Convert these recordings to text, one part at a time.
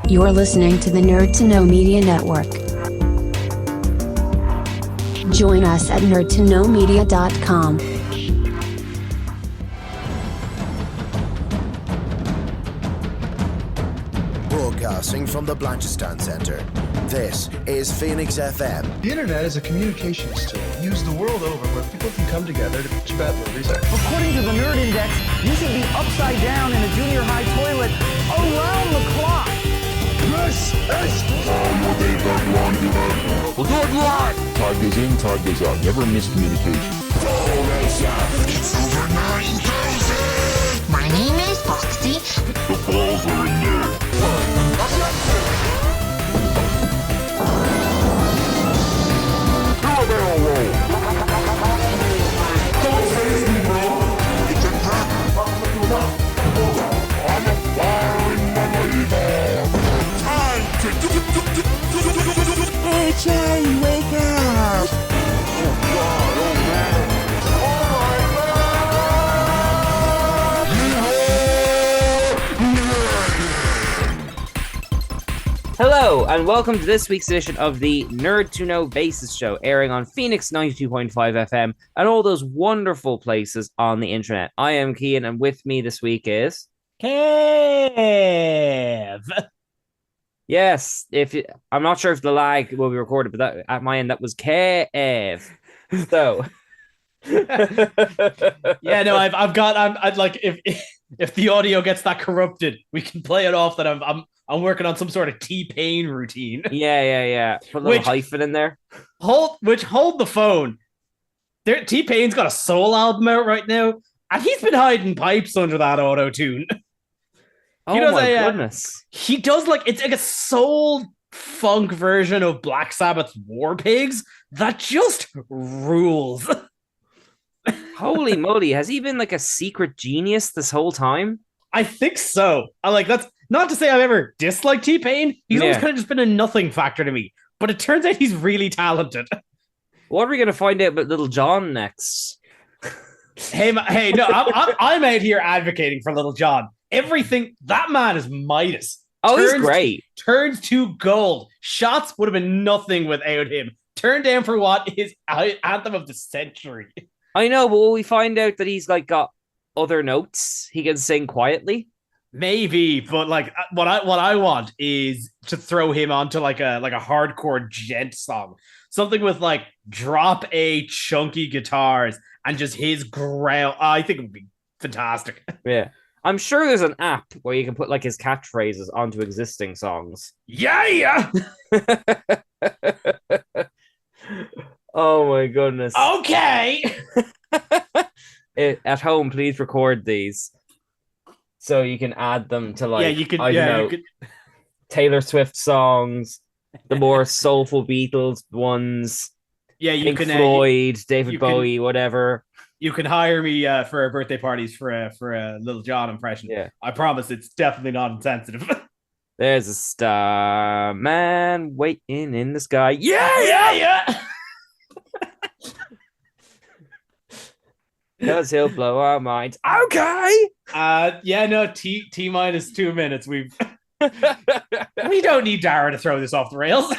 You're listening to the Nerd to Know Media Network. Join us at nerdtoknowmedia.com. Broadcasting from the Blanchistan Center, this is Phoenix FM. The internet is a communications tool used the world over where people can come together to bitch about movies. According to the Nerd Index, you should be upside down in a junior high toilet around the clock. This is We're going live! Time goes in, time goes out. Never miscommunication. It's over 9,000! My name is Foxy. The balls are in there. Do a barrel roll. Don't face me, bro. It's a trap. I'm a firing believer. Time to Hey, Charlie, wake up! Oh, God, oh, man. Hello, and welcome to this week's edition of the Nerd to Know Basis Show, airing on Phoenix 92.5 FM and all those wonderful places on the internet. I am Cian, and with me this week is... Kev! Yes, I'm not sure if the lag will be recorded, but that, at my end, that was Kev. So... Yeah, no, I'd like, if the audio gets that corrupted, we can play it off that I'm working on some sort of T-Pain routine. Yeah. Put a little hyphen in there. Hold the phone. T-Pain's got a soul album out right now, and he's been hiding pipes under that auto-tune. Oh my goodness. He does it's like a soul funk version of Black Sabbath's War Pigs that just rules. Holy moly, has he been like a secret genius this whole time? I think so. That's not to say I've ever disliked T-Pain. He's always kind of just been a nothing factor to me. But it turns out he's really talented. What are we going to find out about Lil Jon next? Hey, no, I'm out here advocating for Lil Jon. Everything, that man is Midas. Oh, he's great. Turns to gold. Shots would have been nothing without him. Turned down for what is anthem of the century. I know, but will we find out that he's got other notes he can sing quietly? Maybe, but what I want is to throw him onto like a hardcore gent song. Something with drop A chunky guitars and just his growl. I think it would be fantastic. Yeah. I'm sure there's an app where you can put his catchphrases onto existing songs. Yeah. Oh my goodness. Okay. At home, please record these so you can add them to you could Taylor Swift songs, the more soulful Beatles ones. Yeah, you Pink can Floyd, David Bowie, whatever. You can hire me for birthday parties for a Lil Jon impression. Yeah, I promise it's definitely not insensitive. There's a star man waiting in the sky. Yeah. Because he'll blow our minds. Okay. T minus 2 minutes. We don't need Dara to throw this off the rails.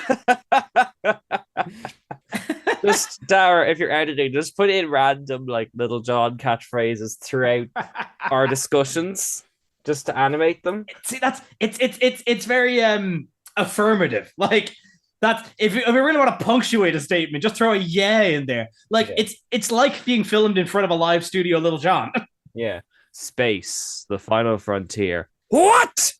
Just Dara, if you're editing, just put in random Lil Jon catchphrases throughout our discussions, just to animate them. See, it's very affirmative. That's if you really want to punctuate a statement, just throw a yeah in there. It's like being filmed in front of a live studio, Lil Jon. Yeah. Space, the final frontier. What?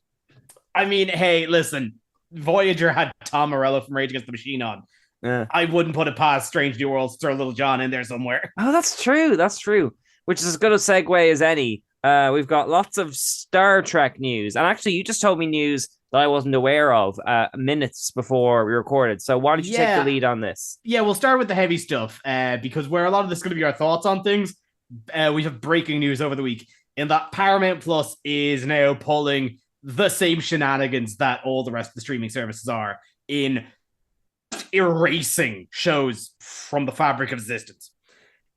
I mean, hey, listen, Voyager had Tom Morello from Rage Against the Machine on. I wouldn't put it past Strange New Worlds to throw Lil Jon in there somewhere. Oh, that's true. Which is as good a segue as any. We've got lots of Star Trek news. And actually, you just told me news that I wasn't aware of minutes before we recorded. So why don't you take the lead on this? Yeah, we'll start with the heavy stuff because where a lot of this is going to be our thoughts on things, we have breaking news over the week in that Paramount Plus is now pulling the same shenanigans that all the rest of the streaming services are in erasing shows from the fabric of existence.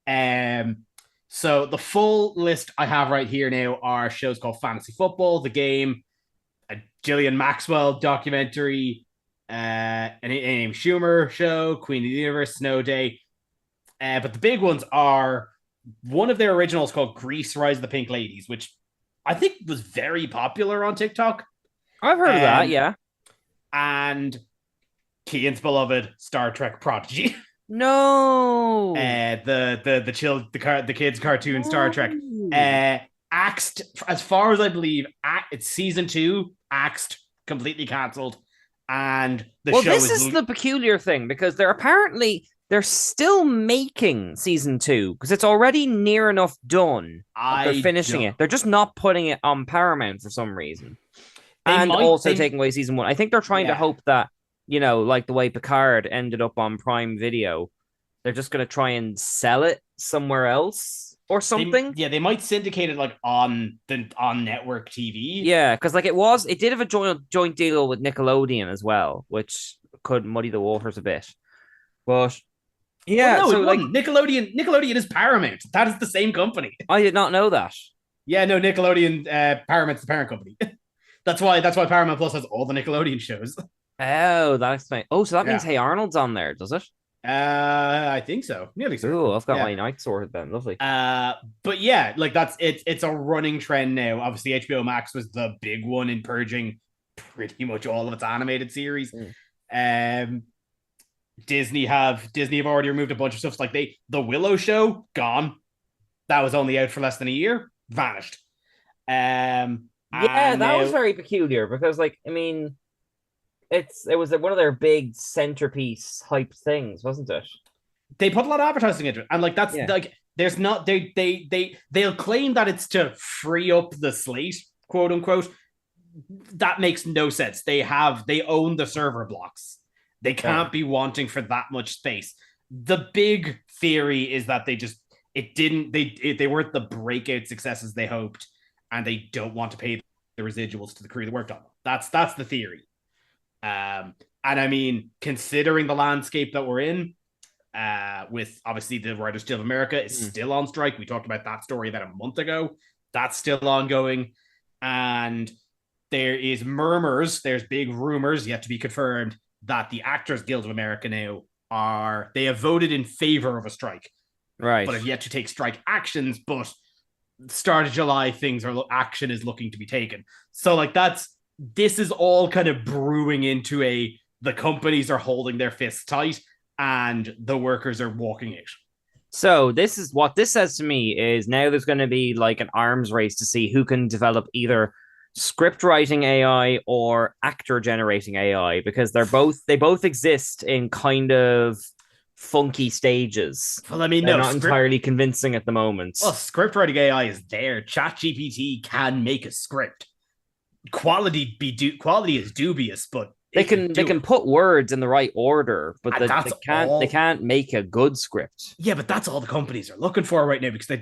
So the full list I have right here now are shows called Fantasy Football, The Game, a Gillian Maxwell documentary, an Amy Schumer show, Queen of the Universe, Snow Day. But the big ones are one of their originals called Grease Rise of the Pink Ladies, which I think was very popular on TikTok. I've heard of that, yeah. And Keane's beloved Star Trek Prodigy. No. The kids cartoon Star Trek. Axed, as far as I believe, it's season 2, axed, completely cancelled. And this is the peculiar thing, because they're still making season 2 because it's already near enough done. They're finishing it. They're just not putting it on Paramount for some reason. Taking away season 1. I think they're trying to hope that, like the way Picard ended up on Prime Video, they're just going to try and sell it somewhere else or something. They might syndicate it like on network TV. Yeah, because like it did have a joint deal with Nickelodeon as well, which could muddy the waters a bit. But yeah, well, no, Nickelodeon is Paramount. That is the same company. I did not know that. Yeah, no, Nickelodeon, Paramount's the parent company. That's why Paramount Plus has all the Nickelodeon shows. Oh, that explains. Oh, so that means Hey Arnold's on there, does it? I think so. Nearly so. Oh, I've got my night sorted then. Lovely. But yeah, like it's a running trend now. Obviously, HBO Max was the big one in purging pretty much all of its animated series. Disney have already removed a bunch of stuff. Like the Willow show, gone. That was only out for less than a year, vanished. That was very peculiar because, like, I mean, it was one of their big centerpiece hype things, wasn't it? They put a lot of advertising into it, and like that's like there's not they'll claim that it's to free up the slate, quote unquote. That makes no sense. They own the server blocks. They can't be wanting for that much space. The big theory is that they weren't the breakout successes they hoped, and they don't want to pay the residuals to the crew that worked on them. That's the theory. And I mean, considering the landscape that we're in, with obviously the Writers Guild of America is still on strike. We talked about that story about a month ago. That's still ongoing. And there's big rumors yet to be confirmed that the Actors Guild of America now they have voted in favor of a strike. Right. But have yet to take strike actions, but start of July, action is looking to be taken. So like this is all kind of brewing into the companies are holding their fists tight and the workers are walking out. So this is what this says to me is now there's going to be like an arms race to see who can develop either script writing AI or actor generating AI, because they both exist in kind of funky stages. Well, I mean, they're not entirely convincing at the moment. Well, script writing AI is there. ChatGPT can make a script. Quality is dubious, but they can put words in the right order, but they can't make a good script. Yeah, but that's all the companies are looking for right now because they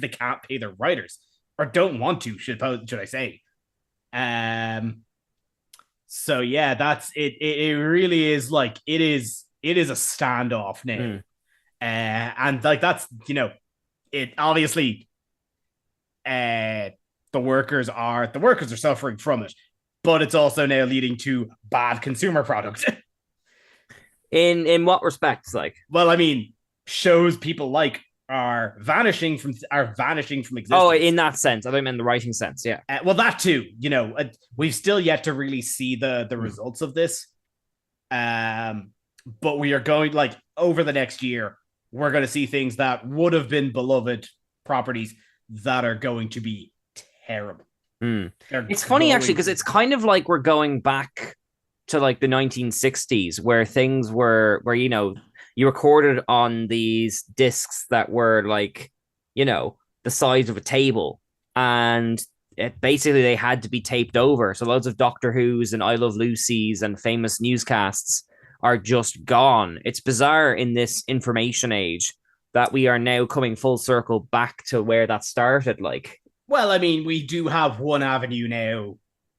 can't pay their writers, or don't want to, should I say. So yeah, that's it. It really is like it is a standoff now. And like that's it obviously the workers are suffering from it, but it's also now leading to bad consumer product. In what respects? Like, well, I mean, shows people like are vanishing from existence. Oh, in that sense. I don't mean the writing sense. Yeah. Well, that too. We've still yet to really see the results of this. But we are going, like, over the next year, we're going to see things that would have been beloved properties that are going to be terrible. It's funny actually, because it's kind of like we're going back to like the 1960s where things were you recorded on these discs that were like, the size of a table, and basically they had to be taped over. So loads of Doctor Who's and I Love Lucy's and famous newscasts are just gone. It's bizarre in this information age that we are now coming full circle back to where that started. Like, well, I mean, we do have one avenue now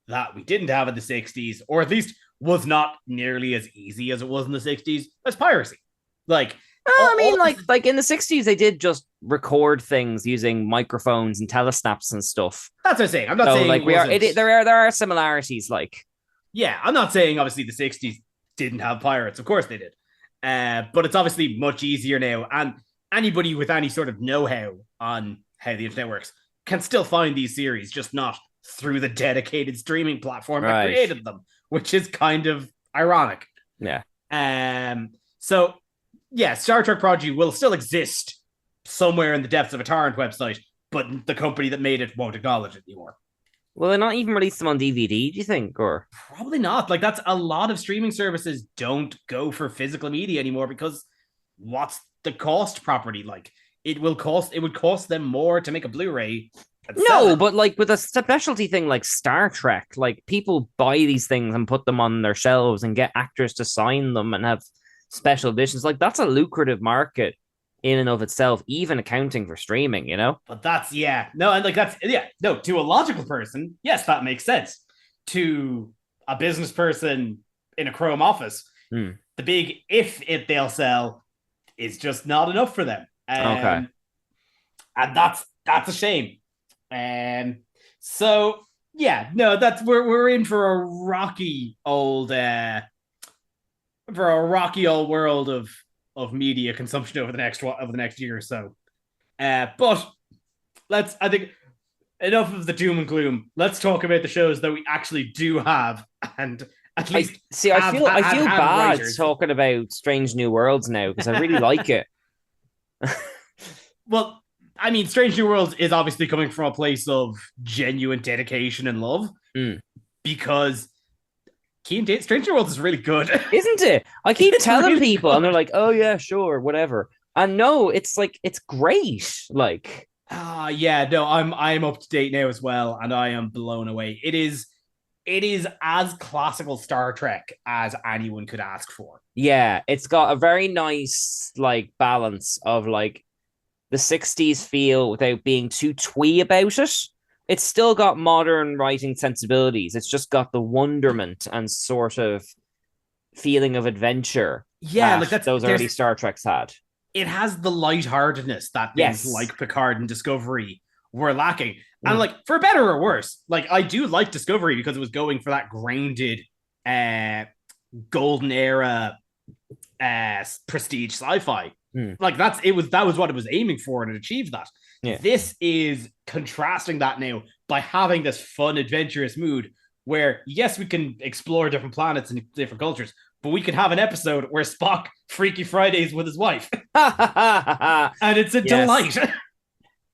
that we didn't have in the 60s, or at least was not nearly as easy as it was in the 60s, as piracy. Like, like in the 60s, they did just record things using microphones and telesnaps and stuff. That's what I'm saying. I'm not saying like there are similarities. Like, yeah, I'm not saying obviously the 60s didn't have pirates. Of course they did. But it's obviously much easier now. And anybody with any sort of know-how on how the internet works can still find these series, just not through the dedicated streaming platform that created them, which is kind of ironic. Yeah. So, yeah, Star Trek Prodigy will still exist somewhere in the depths of a torrent website, but the company that made it won't acknowledge it anymore. Will they not even release them on DVD, do you think? Or probably not. Like, that's a lot of streaming services don't go for physical media anymore because what's the cost property? Like, it would cost them more to make a Blu-ray. No, but like with a specialty thing like Star Trek, like people buy these things and put them on their shelves and get actors to sign them and have special editions. Like, that's a lucrative market in and of itself, even accounting for streaming, you know? But to a logical person, yes, that makes sense. To a business person in a Chrome office, the big they'll sell is just not enough for them. Okay. And that's a shame. So yeah, no, we're in for a rocky old world of media consumption over the next year or so. But I think enough of the doom and gloom. Let's talk about the shows that we actually do have, and at least I feel bad writers. Talking about Strange New Worlds now because I really like it. Well, I mean, Strange New Worlds is obviously coming from a place of genuine dedication and love, because Strange New Worlds is really good, isn't it? I keep telling really people, and they're like, "Oh yeah, sure, whatever." And no, it's great. Like, yeah, no, I'm up to date now as well, and I am blown away. It is as classical Star Trek as anyone could ask for. Yeah, it's got a very nice like balance of like the 60s feel without being too twee about it. It's still got modern writing sensibilities. It's just got the wonderment and sort of feeling of adventure. Yeah, like those early Star Treks had. It has the lightheartedness that things like Picard and Discovery were lacking. And like, for better or worse, like I do like Discovery because it was going for that grounded golden era prestige sci-fi. Like that was what it was aiming for, and it achieved that. Yeah. This is contrasting that now by having this fun, adventurous mood where, yes, we can explore different planets and different cultures, but we can have an episode where Spock Freaky Fridays with his wife. And it's a delight.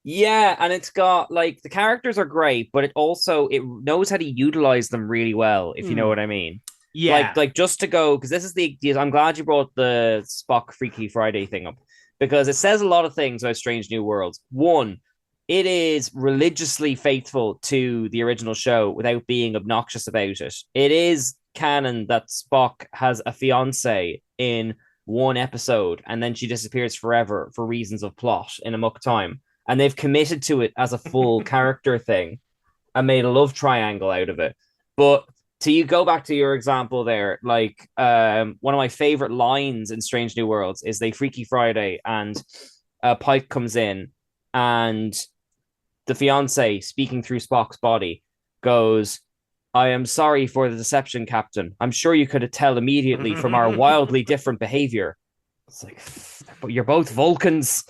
Yeah, and it's got, like, the characters are great, but it knows how to utilize them really well, if you know what I mean. Yeah. Like just to go, because this is I'm glad you brought the Spock Freaky Friday thing up, because it says a lot of things about Strange New Worlds. One, it is religiously faithful to the original show without being obnoxious about it. It is canon that Spock has a fiance in one episode, and then she disappears forever for reasons of plot in Amok Time. And they've committed to it as a full character thing and made a love triangle out of it. But to you go back to your example there, like one of my favorite lines in Strange New Worlds is they Freaky Friday and Pike comes in and the fiance, speaking through Spock's body, goes, "I am sorry for the deception, Captain. I'm sure you could tell immediately from our wildly different behavior." It's like, but you're both Vulcans.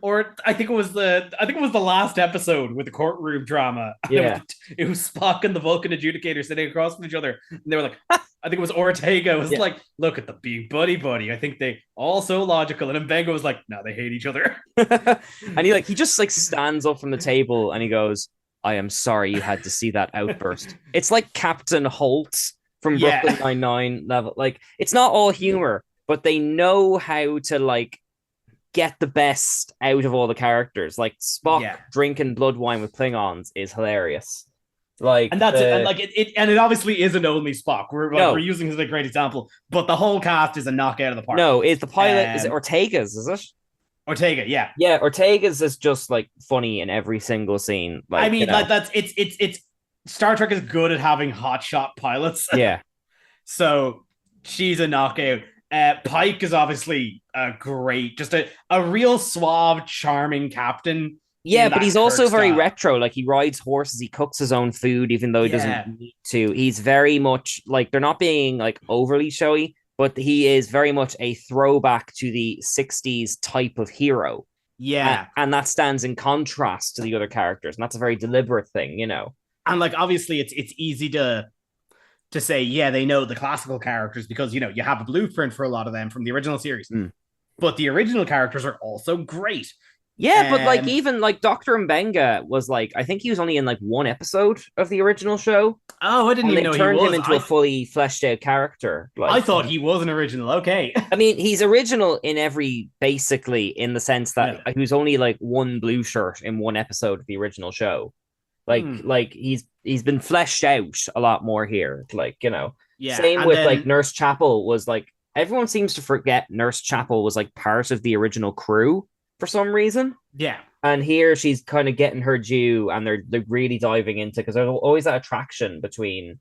Or I think it was the last episode with the courtroom drama. Yeah, it was Spock and the Vulcan adjudicator sitting across from each other, and they were like, I think it was Ortega was like, "Look at the being buddy. I think they all so logical." And then Benga was like, "No, they hate each other." And he just like stands up from the table and he goes, "I am sorry you had to see that outburst." It's like Captain Holt from Brooklyn Nine-Nine level. Like, it's not all humor, but they know how to like get the best out of all the characters. Like Spock drinking blood wine with Klingons is hilarious. Like, and that's it. And like it obviously isn't only Spock. We're using it as a great example, but the whole cast is a knockout of the park. No, is the pilot is it Ortega's? Is it Ortega? Yeah, Ortega's is just like funny in every single scene. Like, I mean, like that's it's Star Trek is good at having hotshot pilots. Yeah, so she's a knockout. Pike is obviously a real suave, charming captain. Yeah, but that he's also Kirk very style. retro. Like he rides horses, he cooks his own food, even though he Yeah. doesn't need to. He's very much like they're not being like overly showy, but he is very much a throwback to the 60s type of hero. Yeah. And that stands in contrast to the other characters. And that's a very deliberate thing, you know. And like obviously it's easy to say, yeah, they know the classical characters because you have a blueprint for a lot of them from the original series. But the original characters are also great. Yeah, but like even like Dr. Mbenga was like, I think he was only in like one episode of the original show. Oh, I didn't even know he turned was. him into a fully fleshed out character. Like, I thought he was an original. Okay. I mean, he's original in basically in the sense that he was only like one blue shirt in one episode of the original show. Like he's been fleshed out a lot more here. Like, you know, same with like Nurse Chapel was like, everyone seems to forget Nurse Chapel was like part of the original crew for some reason. Yeah. And here she's kind of getting her due and they're really diving into, because there's always that attraction between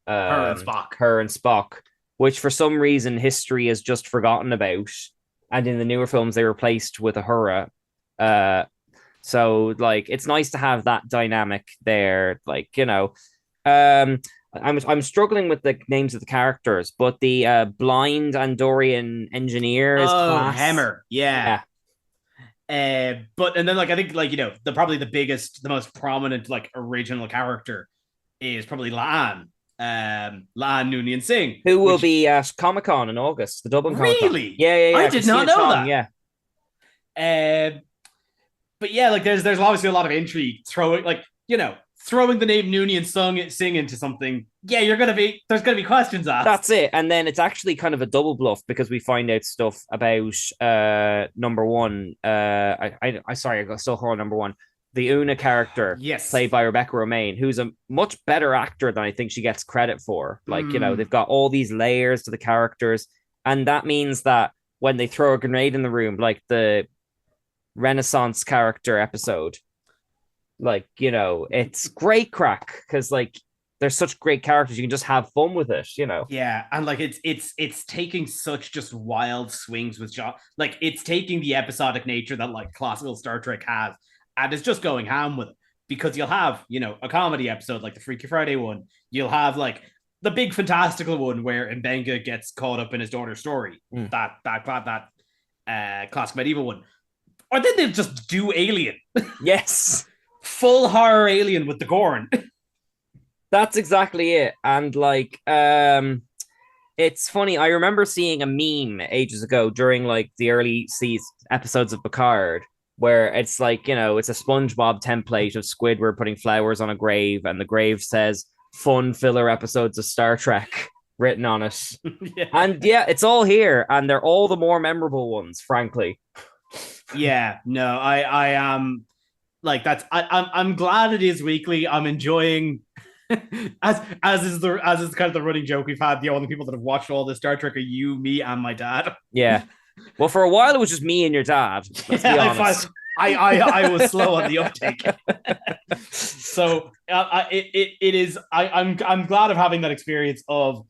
her and Spock, which for some reason history has just forgotten about. And in the newer films, they replaced with Uhura. So like, it's nice to have that dynamic there. Like, you know, I'm struggling with the names of the characters, but the blind Andorian engineer is Hammer. Yeah. But and then like I think like probably the biggest, the most prominent like original character is probably Laan Noonien Singh, who will be at Comic-Con in August, the Dublin Comic-Con. Really? Yeah. I did not know that. Yeah. But yeah, like there's obviously a lot of intrigue throwing the name Noonien Singh into something. Yeah, there's gonna be questions asked. That's it. And then it's actually kind of a double bluff because we find out stuff about number one. I got still call number one. The Una character, played by Rebecca Romaine, who's a much better actor than I think she gets credit for. Like, you know, they've got all these layers to the characters, and that means that when they throw a grenade in the room, like the Renaissance character episode, like, you know, it's great crack because like they're such great characters, you can just have fun with it, you know. Yeah, and like it's taking such just wild swings with John. Like it's taking the episodic nature that like classical Star Trek has, and it's just going ham with it. Because you'll have, a comedy episode like the Freaky Friday one. You'll have like the big fantastical one where Mbenga gets caught up in his daughter's story. That classic medieval one. Or then they'll just do Alien. Yes. Full horror Alien with the Gorn. That's exactly it. And like, it's funny. I remember seeing a meme ages ago during like the early episodes of Picard, where it's like, it's a SpongeBob template of Squidward putting flowers on a grave, and the grave says "fun filler episodes of Star Trek" written on it. And it's all here, and they're all the more memorable ones, frankly. Yeah, no, I am like I'm glad it is weekly. I'm enjoying as is kind of the running joke we've had. The only people that have watched all this Star Trek are you, me, and my dad. Yeah. Well, for a while it was just me and your dad. Let's be honest. I was slow on the uptake. So it is. I'm glad of having that experience of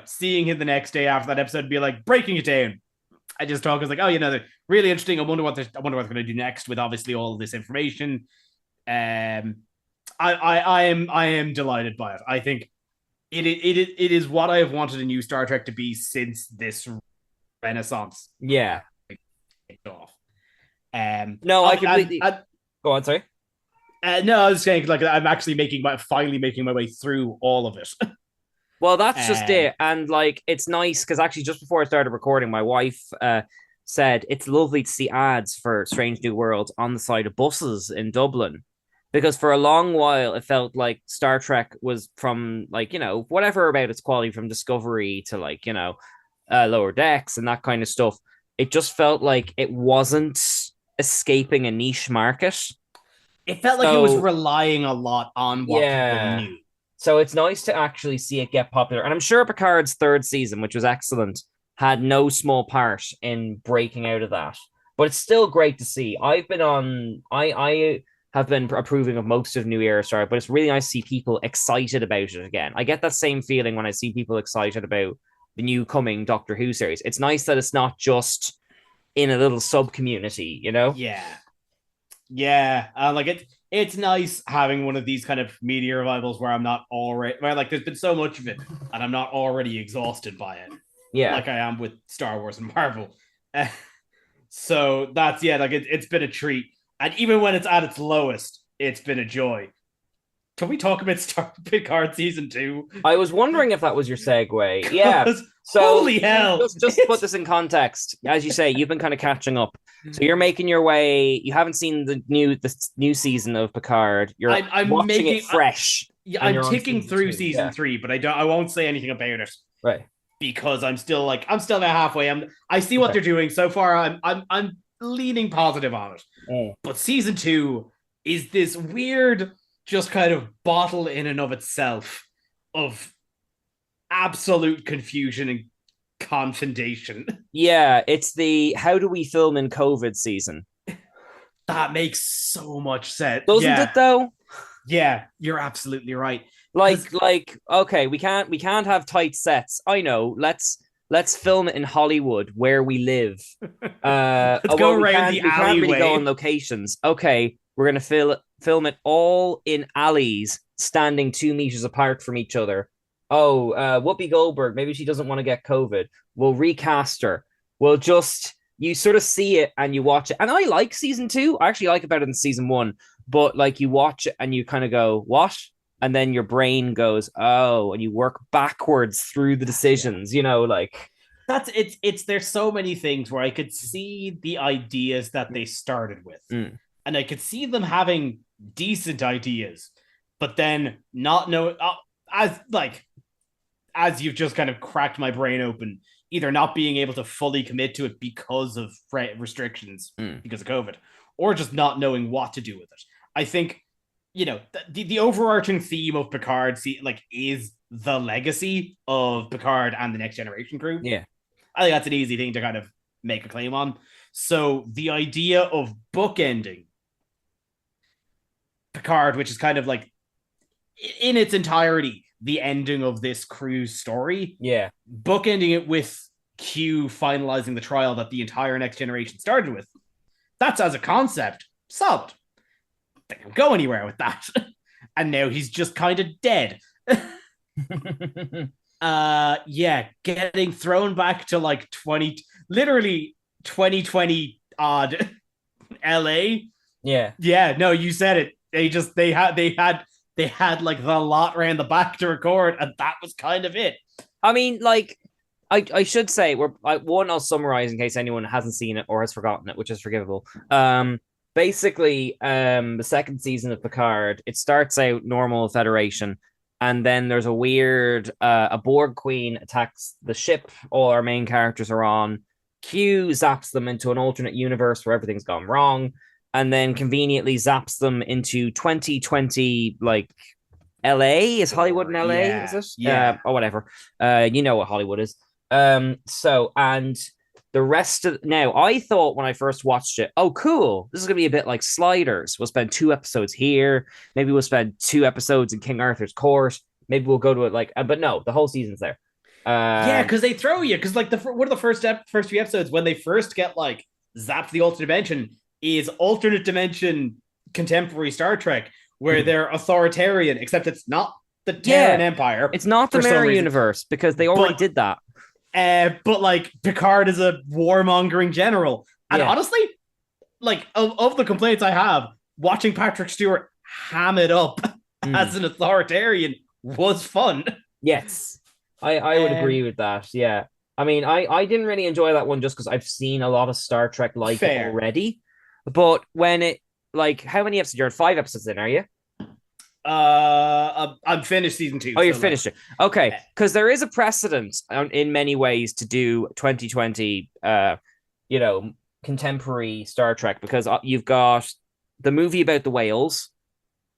seeing him the next day after that episode and be like breaking it down. I just talk as like, oh, they're really interesting. I wonder what they're going to do next with obviously all of this information. I am delighted by it. I think it is what I have wanted a new Star Trek to be since this Renaissance. Yeah. Kicked off. No, I completely. Go on, sorry. No, I was saying like I'm actually finally making my way through all of it. Well, that's just it. And like, it's nice because actually just before I started recording, my wife said it's lovely to see ads for Strange New Worlds on the side of buses in Dublin. Because for a long while, it felt like Star Trek was from like, whatever about its quality, from Discovery to like, Lower Decks and that kind of stuff. It just felt like it wasn't escaping a niche market. It felt like it was relying a lot on what people knew. So it's nice to actually see it get popular. And I'm sure Picard's third season, which was excellent, had no small part in breaking out of that. But it's still great to see. I have been approving of most of New Era Star, but it's really nice to see people excited about it again. I get that same feeling when I see people excited about the new coming Doctor Who series. It's nice that it's not just in a little sub community, you know? Yeah. Like it's nice having one of these kind of media revivals where I'm not already where like there's been so much of it and I'm not already exhausted by it. Yeah. Like I am with Star Wars and Marvel. So that's like it's been a treat. And even when it's at its lowest, it's been a joy. Can we talk about Picard season 2? I was wondering if that was your segue. Yeah. So holy hell. Just to put this in context, as you say, you've been kind of catching up. So you're making your way. You haven't seen the new season of Picard. I'm watching making it fresh. I'm ticking through season 3, but I won't say anything about it. Right. Because I'm still about halfway. I see what they're doing. So far, I'm leaning positive on it. But season 2 is this weird, just kind of bottle in and of itself of absolute confusion and confrontation. Yeah, it's the how do we film in COVID season. That makes so much sense. Doesn't it though? Yeah, you're absolutely right. Like okay, we can't have tight sets. I know. Let's film it in Hollywood where we live. Let's go around the alleyway. We can't really go on locations. Okay, we're gonna film it all in alleys, standing 2 meters apart from each other. Oh, Whoopi Goldberg, maybe she doesn't want to get COVID. We'll recast her. We'll just, you sort of see it and you watch it. And I like season 2. I actually like it better than season 1. But like you watch it and you kind of go, what? And then your brain goes, oh, and you work backwards through the decisions, you know, like. There's so many things where I could see the ideas that they started with. And I could see them having decent ideas, but then not know as you've just kind of cracked my brain open, either not being able to fully commit to it because of restrictions because of COVID, or just not knowing what to do with it. I think, the overarching theme of Picard is the legacy of Picard and the Next Generation crew. Yeah. I think that's an easy thing to kind of make a claim on. So the idea of bookending Picard, which is kind of like in its entirety the ending of this crew's story, bookending it with Q finalizing the trial that the entire Next Generation started with, that's as a concept solid. They don't go anywhere with that. And now he's just kind of dead. Getting thrown back to like 2020 odd LA. No, you said it. They had like the lot ran the back to record, and that was kind of it. I mean, like, I should say, I'll summarize in case anyone hasn't seen it or has forgotten it, which is forgivable. Basically, the second season of Picard, it starts out normal Federation, and then there's a weird, a Borg queen attacks the ship all our main characters are on. Q zaps them into an alternate universe where everything's gone wrong, and then conveniently zaps them into 2020, like, LA? Is Hollywood in LA? Is it? Yeah. Or whatever. You know what Hollywood is. And the rest of now, I thought when I first watched it, oh, cool, this is gonna be a bit like Sliders. We'll spend 2 episodes here. Maybe we'll spend 2 episodes in King Arthur's Court. Maybe we'll go to it but no, the whole season's there. Because they throw you. Because like one of the first few episodes when they first get like zapped to the alternate dimension is alternate dimension contemporary Star Trek, where they're authoritarian, except it's not the Terran Empire. It's not the Mirror Universe because they already did that. But like Picard is a warmongering general. And honestly, like of the complaints I have, watching Patrick Stewart ham it up as an authoritarian was fun. Yes, I would agree with that. Yeah. I mean, I didn't really enjoy that one just because I've seen a lot of Star Trek like it already. But when it, like, how many episodes? You're 5 episodes in, are you? I'm finished season 2. Oh, you're finished it. Okay, because there is a precedent in many ways to do 2020, contemporary Star Trek, because you've got the movie about the whales,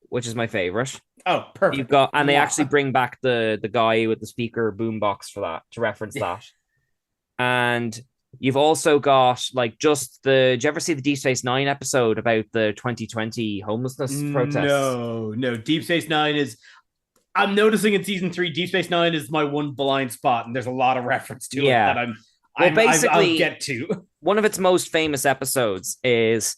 which is my favorite. Oh, perfect. You've got, and they actually bring back the guy with the speaker boombox for that to reference that. And you've also got like did you ever see the Deep Space Nine episode about the 2020 homelessness protests? No. Deep Space Nine is I'm noticing in season 3, Deep Space Nine is my one blind spot, and there's a lot of reference to it that I'll get to. One of its most famous episodes is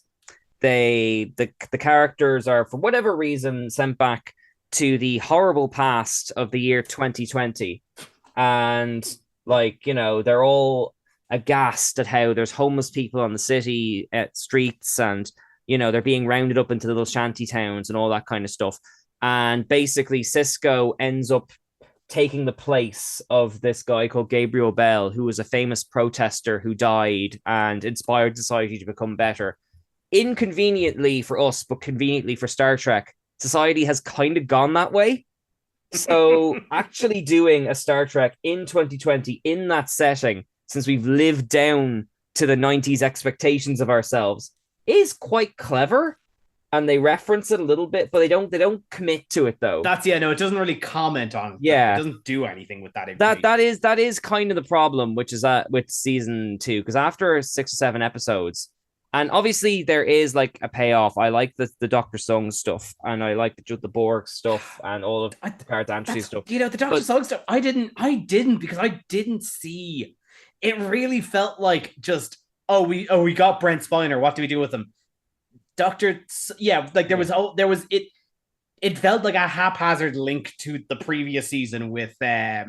the characters are, for whatever reason, sent back to the horrible past of the year 2020, and they're all aghast at how there's homeless people on the city streets, and they're being rounded up into little shanty towns and all that kind of stuff. And basically Cisco ends up taking the place of this guy called Gabriel Bell, who was a famous protester who died and inspired society to become better. Inconveniently for us, but conveniently for Star Trek, society has kind of gone that way. So actually doing a Star Trek in 2020 in that setting, since we've lived down to the 90s expectations of ourselves, is quite clever. And they reference it a little bit, but they don't commit to it though. It doesn't really comment on it. Yeah, it doesn't do anything with that. That is kind of the problem, which is that with season 2, because after 6 or 7 episodes, and obviously there is like a payoff. I like the Dr. Sung stuff, and I like the Borg stuff, and all of the Cardancy stuff. The Dr. Sung stuff. I didn't because I didn't see. It really felt like just we got Brent Spiner. What do we do with him? It felt like a haphazard link to the previous season with I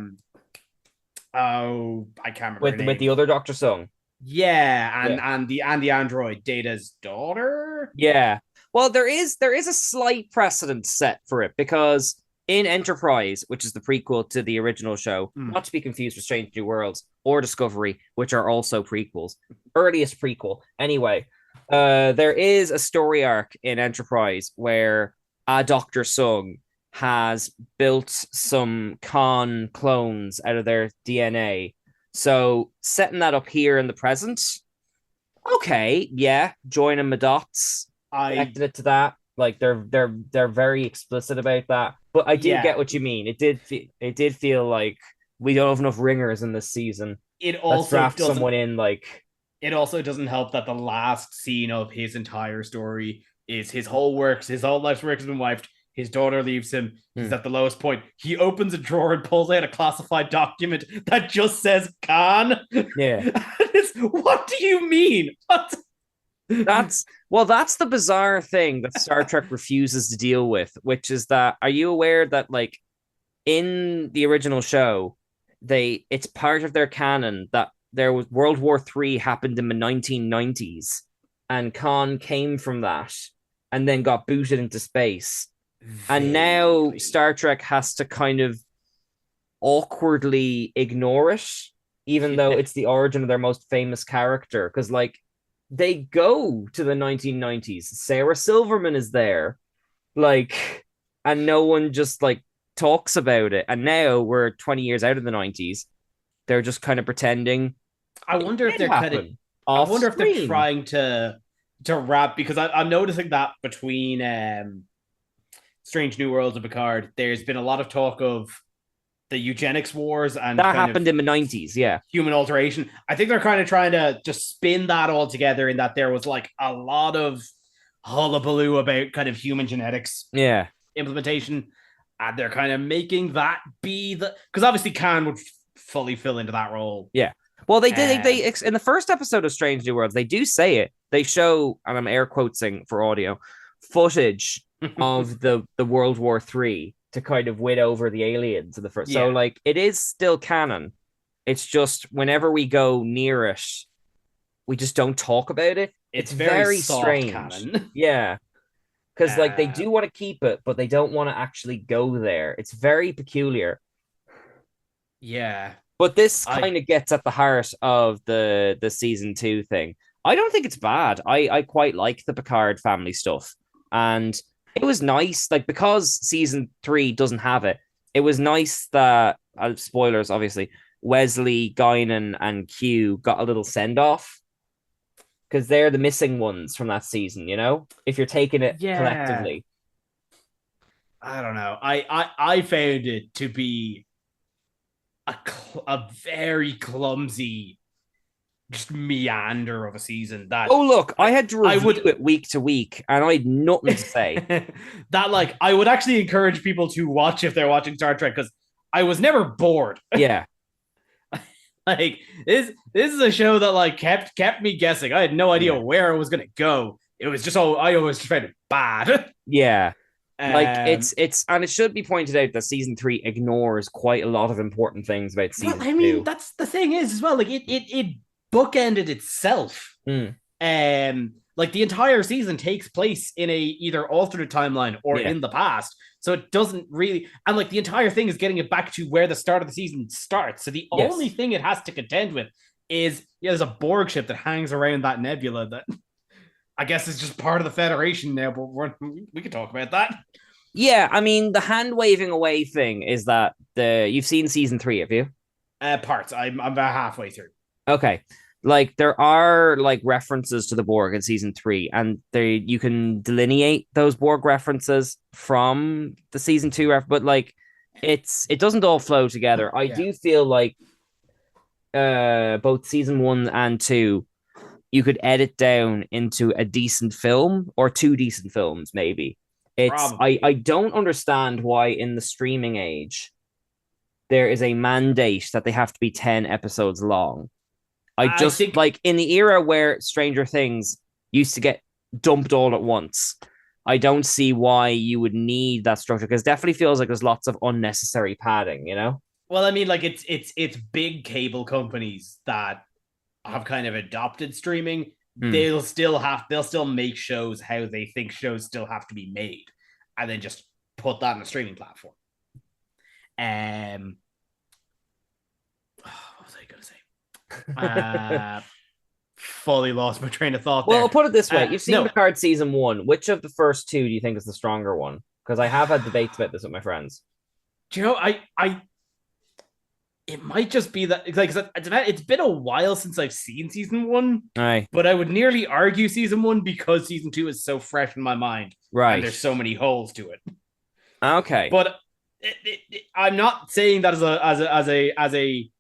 can't remember with the other Dr. Sung. And the android Data's daughter. Yeah. Well, there is a slight precedent set for it, because in Enterprise, which is the prequel to the original show, not to be confused with Strange New Worlds or Discovery, which are also prequels, earliest prequel. Anyway, there is a story arc in Enterprise where a Dr. Sung has built some Khan clones out of their DNA. So setting that up here in the present, okay, yeah, joining my dots. I connected it to that. Like they're very explicit about that. But I do get what you mean. It did feel like we don't have enough ringers in this season. Let's draft someone in like. It also doesn't help that the last scene of his entire story is his whole life's work has been wiped. His daughter leaves him. He's at the lowest point. He opens a drawer and pulls out a classified document that just says Khan. Yeah. What do you mean? What? That's the bizarre thing that Star Trek refuses to deal with, which is that, are you aware that like in the original show, it's part of their canon that there was World War III happened in the 1990s, and Khan came from that and then got booted into space. And now Star Trek has to kind of awkwardly ignore it, even though it's the origin of their most famous character. Because like they go to the 1990s. Sarah Silverman is there. Like, and no one just like talks about it. And now we're 20 years out of the 90s. They're just kind of pretending. I wonder if they're trying to wrap, because I'm noticing that between Strange New Worlds and Picard, there's been a lot of talk of the eugenics wars, and that happened in the 90s. Yeah, human alteration. I think they're kind of trying to just spin that all together, in that there was like a lot of hullabaloo about kind of human genetics implementation, and they're kind of making that be because obviously Khan would fully fill into that role. Yeah. Well, they did. They in the first episode of Strange New Worlds, they do say it. They show, and I'm air quoting for audio, footage of the World War III to kind of win over the aliens in the first. So like it is still canon. It's just whenever we go near it, we just don't talk about it. It's very strange. Canon. Yeah. Because like they do want to keep it, but they don't want to actually go there. It's very peculiar. Yeah. But this kind of gets at the heart of the season 2 thing. I don't think it's bad. I quite like the Picard family stuff. And it was nice, like, because season 3 doesn't have it, it was nice that, spoilers, obviously, Wesley, Guinan, and Q got a little send-off. Because they're the missing ones from that season, you know? If you're taking it collectively. I don't know. I found it to be a very clumsy just meander of a season that Oh, look, I had to review I would it week to week, and I had nothing to say. that like I would actually encourage people to watch if they're watching Star Trek because I was never bored. Yeah. Like this is a show that like kept me guessing. I had no idea where it was gonna go. It was just I always found it bad. Yeah. Like Um, it's and it should be pointed out that season 3 ignores quite a lot of important things about season well, I mean, 2. that's the thing is as well. Like it bookended itself. Mm. Like the entire season takes place in a either alternate timeline or Yeah. in the past. So it doesn't really, and like the entire thing is getting it back to where the start of the season starts. So the Yes. only thing it has to contend with is there's a Borg ship that hangs around that nebula that I guess is just part of the Federation now. But we could talk about that. Yeah, I mean the hand waving away thing is that you've seen season 3, have you? Parts. I'm about halfway through. Okay. Like there are like references to the Borg in season 3, and you can delineate those Borg references from the season 2 but like it doesn't all flow together. I do feel like both season 1 and 2 you could edit down into a decent film or 2 decent films maybe. I don't understand why in the streaming age there is a mandate that they have to be 10 episodes long. I think like in the era where Stranger Things used to get dumped all at once, I don't see why you would need that structure because it definitely feels like there's lots of unnecessary padding, you know? Well, I mean, like it's big cable companies that have kind of adopted streaming. They'll still make shows how they think shows still have to be made, and then just put that on a streaming platform. What was I going to say? Fully lost my train of thought. Well, I'll put it this way: you've seen no. Picard season 1. Which of the first 2 do you think is the stronger one? Because I have had debates about this with my friends. Do you know? It might just be that like it's been a while since I've seen season 1. Aye. But I would nearly argue season 1 because season 2 is so fresh in my mind. Right. And there's so many holes to it. Okay. But I'm not saying that as a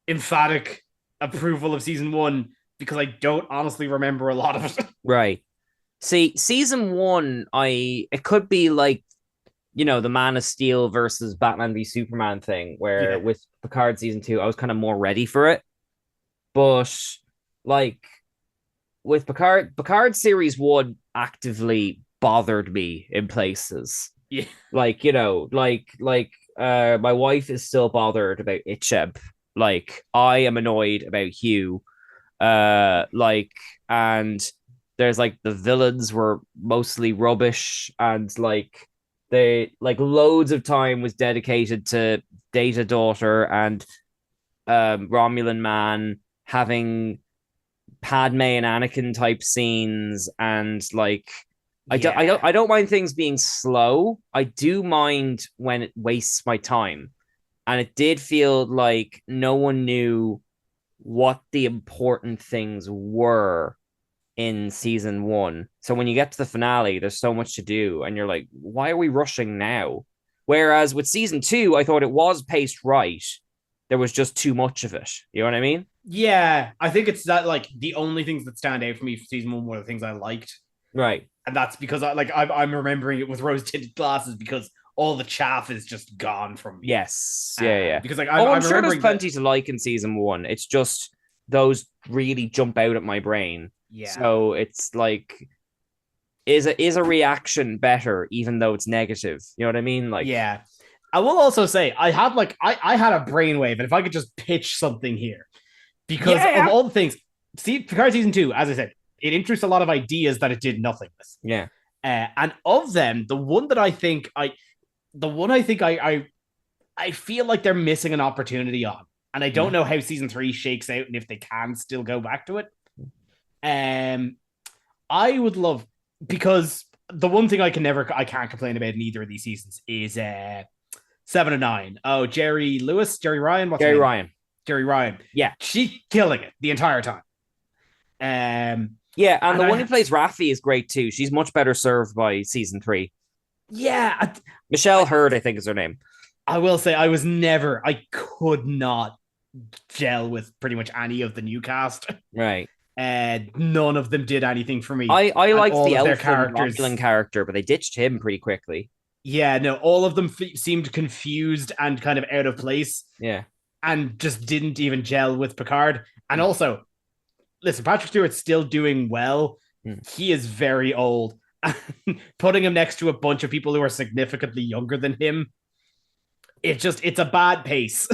emphatic approval of season 1 because I don't honestly remember a lot of it. Right. See, season 1, it could be like, you know, the Man of Steel versus Batman v Superman thing, where with Picard season 2, I was kind of more ready for it. But like with Picard series 1 actively bothered me in places. Yeah. Like, you know, like my wife is still bothered about Icheb. Like, I am annoyed about Hugh. And there's like the villains were mostly rubbish, and like they like loads of time was dedicated to Data Daughter and Romulan man having Padme and Anakin type scenes, and like I don't mind things being slow. I do mind when it wastes my time. And it did feel like no one knew what the important things were in season 1. So when you get to the finale, there's so much to do, and you're like, why are we rushing now? Whereas with season 2, I thought it was paced right. There was just too much of it. You know what I mean? Yeah, I think it's that like the only things that stand out for me for season 1 were the things I liked. Right. And that's because I'm remembering it with rose-tinted glasses because all the chaff is just gone from me. Yes. Yeah. Because like I'm sure there's plenty to like in season 1. It's just those really jump out at my brain. Yeah. So it's like, is a reaction better even though it's negative? You know what I mean? Like, yeah. I will also say I had a brainwave, and if I could just pitch something here, because of all the things, see, Picard season 2, as I said, it introduced a lot of ideas that it did nothing with. Yeah. And of them, the one I think I feel like they're missing an opportunity on, and I don't know how season 3 shakes out and if they can still go back to it. I would love, because the one thing I can't complain about in either of these seasons is 7 and 9. Oh, Jerry Ryan. What's Jerry Ryan. Jerry Ryan. Yeah, she's killing it the entire time. Yeah, and the one who plays Raffi is great too. She's much better served by season 3. Yeah. Michelle Hurd, I think is her name. I will say I could not gel with pretty much any of the new cast. Right. None of them did anything for me. I And liked all the of their Elfin characters. Romulan character, but they ditched him pretty quickly. Yeah, no, all of them seemed confused and kind of out of place. Yeah. And just didn't even gel with Picard. And also, listen, Patrick Stewart's still doing well. He is very old. Putting him next to a bunch of people who are significantly younger than him, it's a bad pace.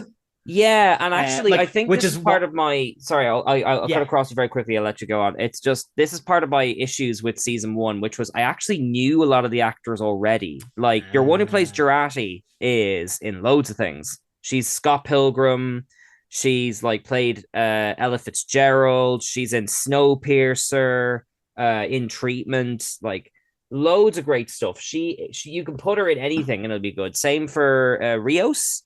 Yeah, and actually, I think which this is part of my. Sorry, I'll cut across you very quickly. I'll let you go on. It's just this is part of my issues with season 1, which was I actually knew a lot of the actors already. Like your one who plays Jurati is in loads of things. She's Scott Pilgrim. She's like played Ella Fitzgerald. She's in Snowpiercer, in Treatment, like loads of great stuff. She you can put her in anything and it'll be good. Same for Rios.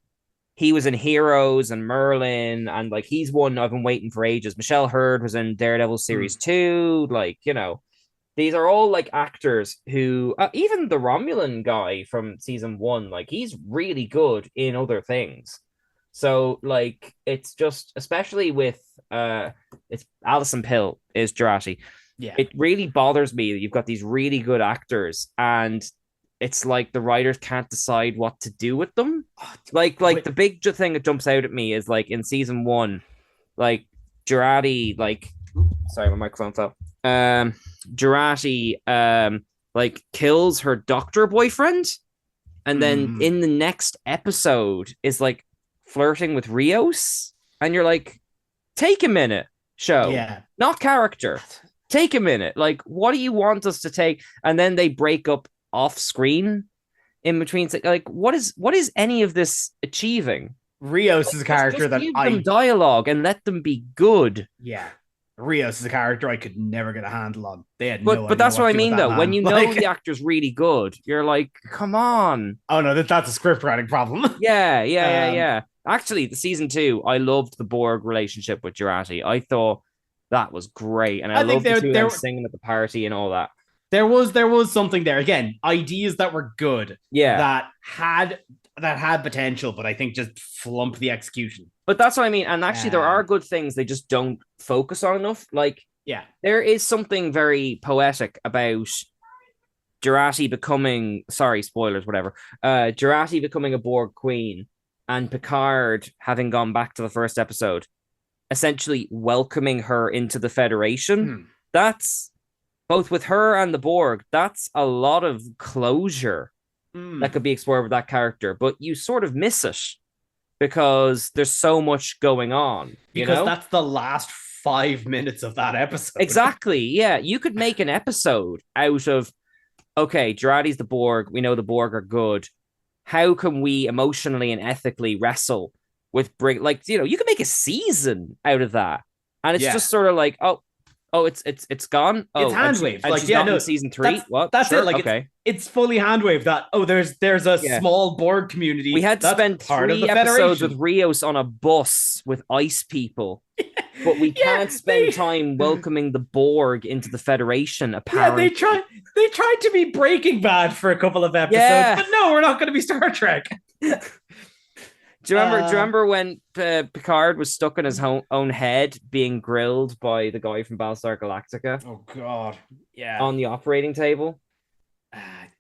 He was in Heroes and Merlin, and like he's one I've been waiting for ages. Michelle Hurd was in Daredevil series 2. Like, you know, these are all like actors who even the Romulan guy from season 1, like he's really good in other things. So like it's just, especially with it's Alison Pill is Jurati. Yeah. It really bothers me that you've got these really good actors and it's like the writers can't decide what to do with them. Like the big thing that jumps out at me is like in season 1, like Jurati, like sorry, my microphone fell. Jurati like kills her doctor boyfriend, and then in the next episode is like flirting with Rios, and you're like, take a minute, show, not character. Take a minute. Like, what do you want us to take? And then they break up off screen in between. Like, what is any of this achieving? Rios is a character that give them dialogue and let them be good. Yeah. Rios is a character I could never get a handle on. They had but that's what I mean, though. When you know the actor's really good, you're like, come on. Oh no, that's a script writing problem. Yeah. Actually, the season 2, I loved the Borg relationship with Jurati. I thought that was great, and I loved the two of them singing at the party and all that. There was something there. Again, ideas that were good. Yeah. That had potential, but I think just flumped the execution. But that's what I mean. And actually, there are good things they just don't focus on enough. Like, there is something very poetic about Jurati becoming, sorry, spoilers, whatever. Jurati becoming a Borg queen and Picard having gone back to the first episode, essentially welcoming her into the Federation. That's both with her and the Borg. That's a lot of closure that could be explored with that character, but you sort of miss it because there's so much going on. Because that's the last 5 minutes of that episode. Exactly. Yeah. You could make an episode out of, okay, Jurati's the Borg. We know the Borg are good. How can we emotionally and ethically wrestle with you can make a season out of that. And it's just sort of like, oh, it's gone. It's hand waved. Like, in season 3. That's sure, it. Like, okay. It's fully hand waved that, there's a small Borg community. We had to spend 3 episodes with Rios on a bus with ice people. But we can't spend time welcoming the Borg into the Federation, apparently. Yeah, they tried to be Breaking Bad for a couple of episodes, but no, we're not going to be Star Trek. Do you remember when Picard was stuck in his own head being grilled by the guy from Battlestar Galactica? Oh, God. Yeah. On the operating table?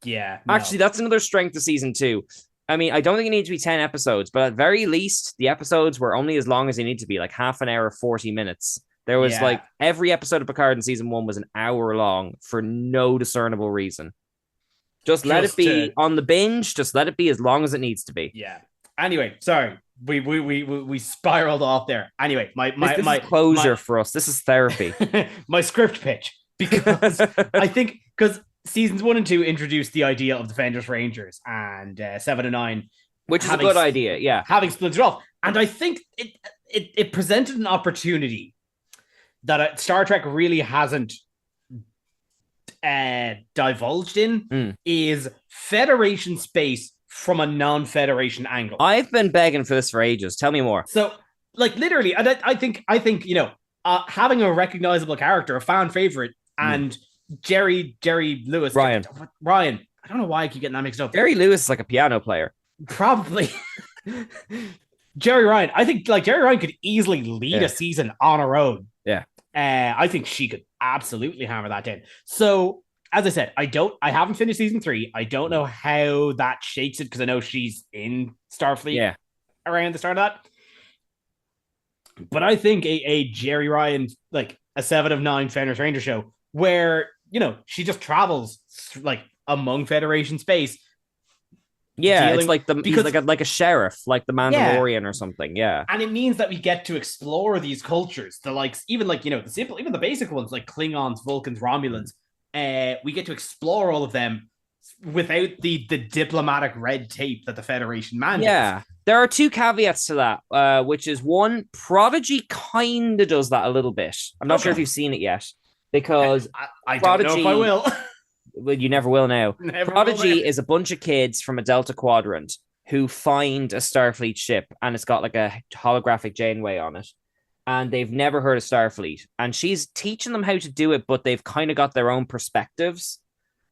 Yeah. No. Actually, that's another strength of season 2. I mean, I don't think it needs to be 10 episodes, but at very least, the episodes were only as long as they need to be, like half an hour, 40 minutes. There was like every episode of Picard in season 1 was an hour long for no discernible reason. Just let it be on the binge. Just let it be as long as it needs to be. Yeah. Anyway, sorry, we spiraled off there. Anyway, my is closure for us. This is therapy. My script pitch, because I think because seasons 1 and 2 introduced the idea of Defenders Rangers, and 7 and 9, which is a good idea. Yeah, having splintered off, and I think it presented an opportunity that Star Trek really hasn't divulged in is Federation space from a non-Federation angle. I've been begging for this for ages. Tell me more. So, like, literally, I think having a recognizable character, a fan favorite, and Jerry Lewis, Ryan. I don't know why I keep getting that mixed up. Jerry Lewis is like a piano player, probably. Jerry Ryan, I think like Jerry Ryan could easily lead Yeah. a season on her own. Yeah. I think she could absolutely hammer that down. So, as I said, I haven't finished season 3. I don't know how that shakes it because I know she's in Starfleet around the start of that. But I think a Jerry Ryan, like a 7 of 9 Fenris Ranger show where, you know, she just travels like among Federation space. Yeah, it's dealing- like because- he's like a sheriff, like the Mandalorian or something. Yeah. And it means that we get to explore these cultures, the likes, even like, you know, the simple, even the basic ones like Klingons, Vulcans, Romulans. We get to explore all of them without the diplomatic red tape that the Federation mandates. Yeah. There are 2 caveats to that, which is one, Prodigy kind of does that a little bit. I'm not sure if you've seen it yet, because I don't know if I will. Well, you never will now. Never Prodigy will now. is a bunch of kids from a Delta Quadrant who find a Starfleet ship, and it's got like a holographic Janeway on it. And they've never heard of Starfleet. And she's teaching them how to do it, but they've kind of got their own perspectives.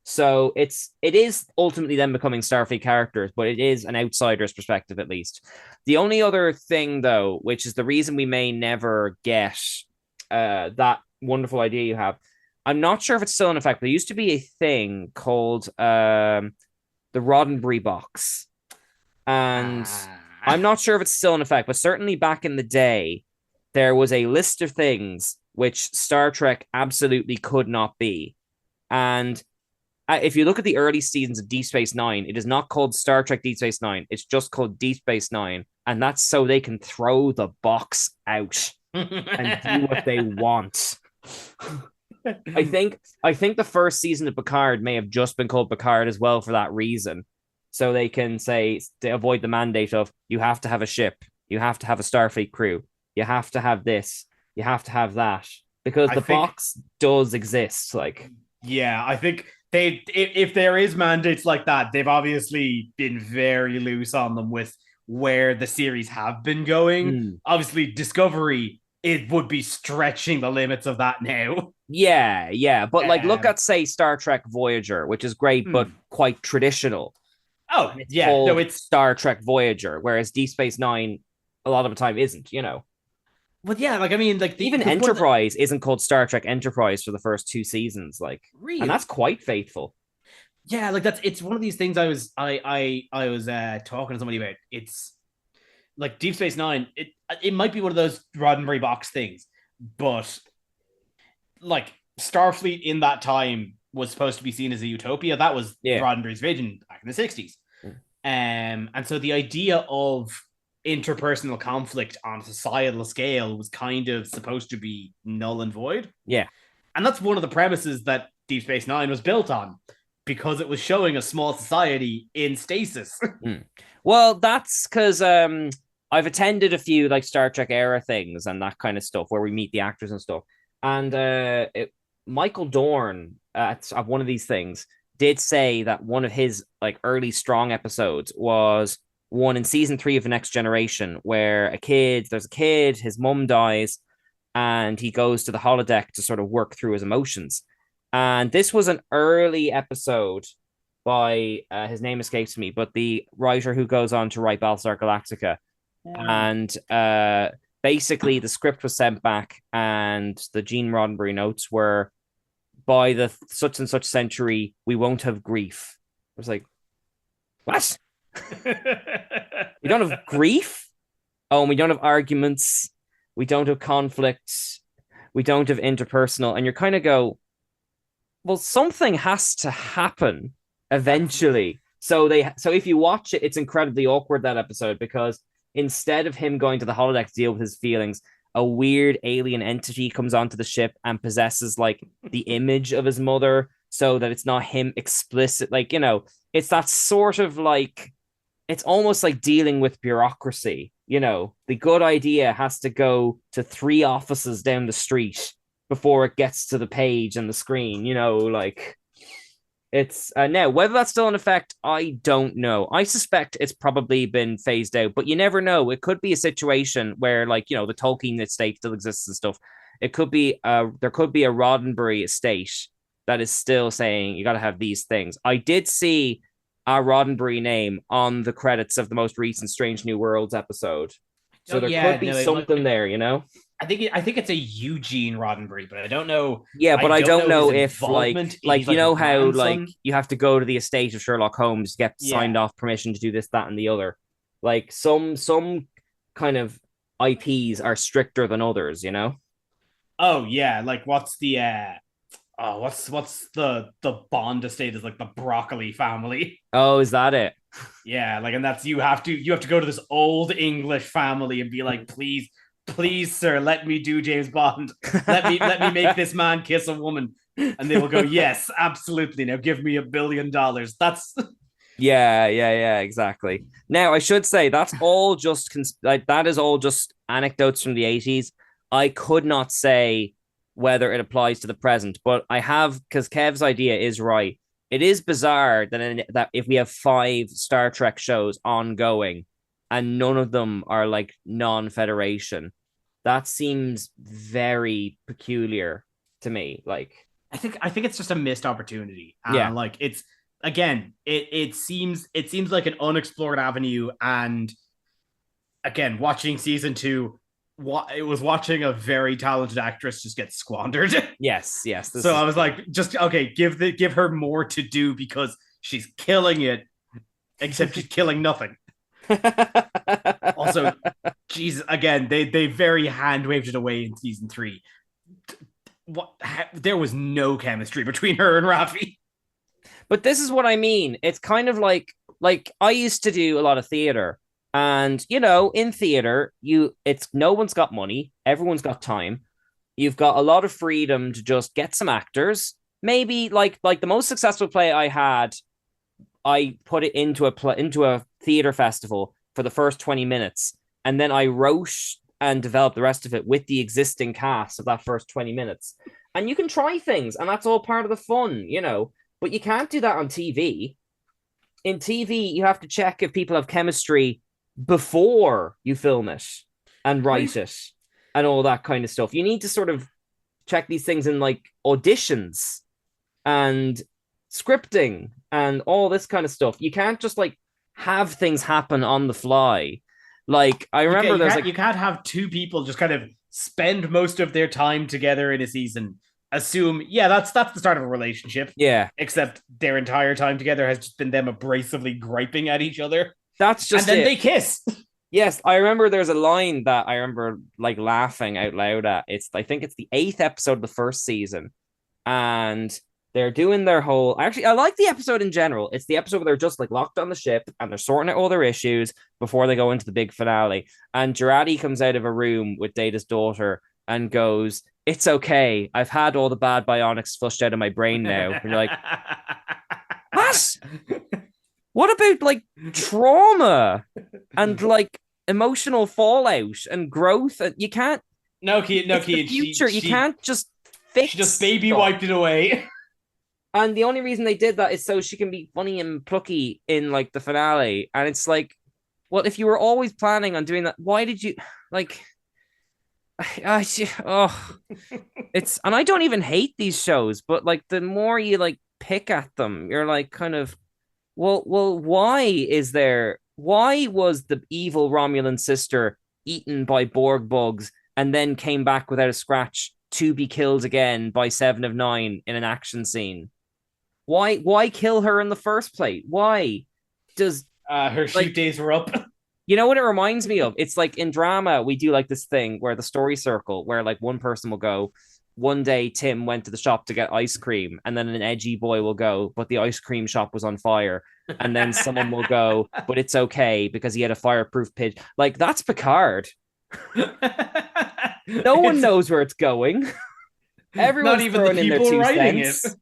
So it is ultimately them becoming Starfleet characters, but it is an outsider's perspective at least. The only other thing, though, which is the reason we may never get that wonderful idea you have, I'm not sure if it's still in effect, but there used to be a thing called the Roddenberry box. And I'm not sure if it's still in effect, but certainly back in the day, there was a list of things which Star Trek absolutely could not be. And if you look at the early seasons of Deep Space Nine, it is not called Star Trek Deep Space Nine. It's just called Deep Space Nine. And that's so they can throw the box out and do what they want. I think the first season of Picard may have just been called Picard as well for that reason. So they can say, to avoid the mandate of, you have to have a ship, you have to have a Starfleet crew, you have to have this, you have to have that. Because the box does exist. Like, yeah, I think if there is mandates like that, they've obviously been very loose on them with where the series have been going. Obviously, Discovery, it would be stretching the limits of that now. Yeah. But like, look at, say, Star Trek Voyager, which is great, but quite traditional. Oh, yeah. No, it's Star Trek Voyager, whereas Deep Space Nine, a lot of the time, isn't, you know. But yeah, like, I mean, like, even Enterprise isn't called Star Trek Enterprise for the first 2 seasons, like, really? And that's quite faithful. Yeah, like it's one of these things I was talking to somebody about. It's like Deep Space Nine. It might be one of those Roddenberry box things, but like Starfleet in that time was supposed to be seen as a utopia. That was Roddenberry's vision back in the 60s. And so the idea of interpersonal conflict on a societal scale was kind of supposed to be null and void. Yeah. And that's one of the premises that Deep Space Nine was built on, because it was showing a small society in stasis. Well, that's because I've attended a few like Star Trek era things and that kind of stuff where we meet the actors and stuff. And Michael Dorn at one of these things did say that one of his like early strong episodes was one in season 3 of The Next Generation, where there's a kid, his mum dies, and he goes to the holodeck to sort of work through his emotions. And this was an early episode by, his name escapes me, but the writer who goes on to write Battlestar Galactica. And basically the script was sent back, and the Gene Roddenberry notes were, by the such and such century, we won't have grief. I was like, what? We don't have grief? Oh, and we don't have arguments. We don't have conflicts. We don't have interpersonal. And you're kind of go, well, something has to happen eventually. So if you watch it, it's incredibly awkward, that episode, because instead of him going to the holodeck to deal with his feelings, a weird alien entity comes onto the ship and possesses like the image of his mother, so that it's not him explicit. Like, you know, it's that sort of like, it's almost like dealing with bureaucracy. You know, the good idea has to go to 3 offices down the street before it gets to the page and the screen, you know, like it's now whether that's still in effect, I don't know. I suspect it's probably been phased out, but you never know. It could be a situation where, like, you know, the Tolkien estate still exists and stuff. It could be there could be a Roddenberry estate that is still saying you got to have these things. I did see a Roddenberry name on the credits of the most recent Strange New Worlds episode. So there could be something there, you know? I think it's a Eugene Roddenberry, but I don't know. Yeah, but I don't know if like you know how grandson. you have to go to the estate of Sherlock Holmes to get signed off permission to do this, that, and the other. Like some kind of IPs are stricter than others, you know? Oh yeah, like what's the what's the Bond estate is like the Broccoli family. Oh, is that it? Yeah, like, and that's you have to go to this old English family and be like, please, sir, let me do James Bond. Let me make this man kiss a woman. And they will go, yes, absolutely. Now give me $1 billion. That's Yeah, exactly. Now I should say that's all just that is all just anecdotes from the 80s. I could not say whether it applies to the present, but I have, because Kev's idea is right. It is bizarre that if we have 5 Star Trek shows ongoing and none of them are like non-Federation, that seems very peculiar to me. Like, I think it's just a missed opportunity. Yeah. Like it's, again, it seems like an unexplored avenue. And again, watching season 2, it was watching a very talented actress just get squandered. Yes. So I was like, just okay, give her more to do because she's killing it, except she's killing nothing. Also, geez, again, they very hand waved it away in season 3. There was no chemistry between her and Raffi. But this is what I mean. It's kind of like I used to do a lot of theater. And, you know, in theater, it's no one's got money. Everyone's got time. You've got a lot of freedom to just get some actors. Maybe like the most successful play I had, I put it into a theater festival for the first 20 minutes. And then I wrote and developed the rest of it with the existing cast of that first 20 minutes. And you can try things, and that's all part of the fun, you know. But you can't do that on TV. In TV, you have to check if people have chemistry before you film it and write it and all that kind of stuff. You need to sort of check these things in like auditions and scripting and all this kind of stuff. You can't just like have things happen on the fly. Like I remember you can't have 2 people just kind of spend most of their time together in a season. Assume, that's the start of a relationship. Yeah. Except their entire time together has just been them abrasively griping at each other. That's just and then they kiss. Yes, I remember there's a line that I remember like laughing out loud at. I think it's the 8th episode of the first season. And they're doing their whole... Actually, I like the episode in general. It's the episode where they're just like locked on the ship and they're sorting out all their issues before they go into the big finale. And Girardi comes out of a room with Data's daughter and goes, "It's okay. I've had all the bad bionics flushed out of my brain now." And you're like, what? What about like trauma and like emotional fallout and growth? You can't. No, Keith. Future. You can't just fix. She just baby wiped it away. And the only reason they did that is so she can be funny and plucky in like the finale. And it's like, well, if you were always planning on doing that, why did you like? It's, and I don't even hate these shows, but like the more you like pick at them, you're like kind of. Well, why was the evil Romulan sister eaten by Borg bugs and then came back without a scratch to be killed again by 7 of 9 in an action scene? Why kill her in the first place? Why does her shoot days were up? You know what it reminds me of? It's like in drama, we do like this thing where the story circle, where like one person will go, "One day Tim went to the shop to get ice cream," and then an edgy boy will go, "But the ice cream shop was on fire." And then someone will go, "But it's okay because he had a fireproof pitch." Like, that's Picard. No one knows where it's going. Everyone's not even throwing the in their people 2 writing cents.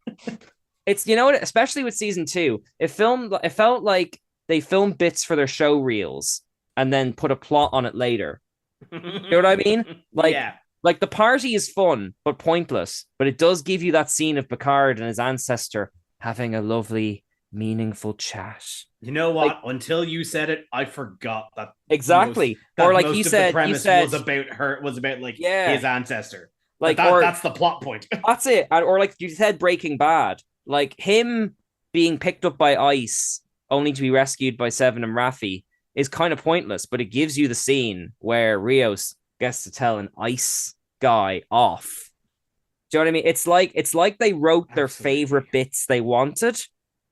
It's, you know what, especially with season 2, it felt like they filmed bits for their show reels and then put a plot on it later. You know what I mean? Like, yeah. Like the party is fun, but pointless. But it does give you that scene of Picard and his ancestor having a lovely, meaningful chat. You know what? Like, until you said it, I forgot that. Exactly. Or like you said, was about like his ancestor. Like that's the plot point. That's it. Or like you said, Breaking Bad, like him being picked up by ice only to be rescued by Seven and Raffi. is kind of pointless, but it gives you the scene where Rios gets to tell an ice guy off. Do you know what I mean? It's like they wrote their favorite bits they wanted,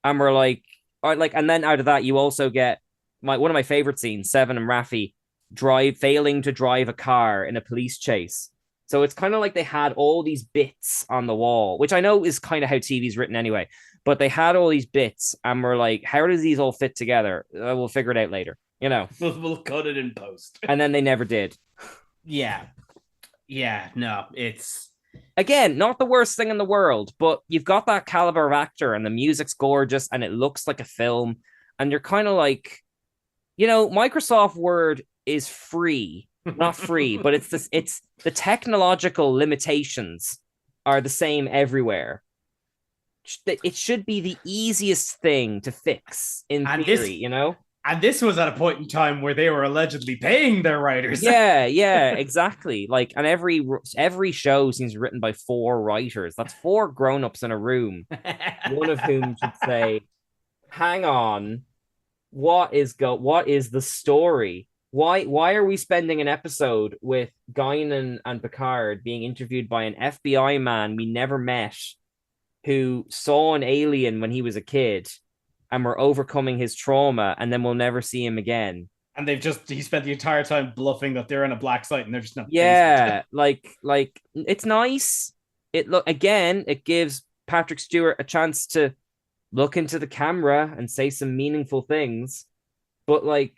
and were like, and then out of that you also get one of my favorite scenes, Seven and Raffi failing to drive a car in a police chase. So it's kind of like they had all these bits on the wall, which I know is kind of how TV's written anyway, but they had all these bits and were like, how does these all fit together? We'll figure it out later, you know. We'll cut it in post. And then they never did. Yeah. No, it's again not the worst thing in the world, but you've got that caliber of actor and the music's gorgeous and it looks like a film, and you're kind of like, you know, Microsoft Word is free, not free, but it's the technological limitations are the same everywhere. It should be the easiest thing to fix in theory, you know? And this was at a point in time where they were allegedly paying their writers. Yeah, exactly. Like, and every show seems written by 4 writers. That's 4 grown-ups in a room, one of whom should say, hang on, what is the story? Why are we spending an episode with Guinan and Picard being interviewed by an FBI man we never met, who saw an alien when he was a kid, and we're overcoming his trauma, and then we'll never see him again? And he spent the entire time bluffing that they're in a black site and they're just not. Yeah, like it's nice. It gives Patrick Stewart a chance to look into the camera and say some meaningful things, but like,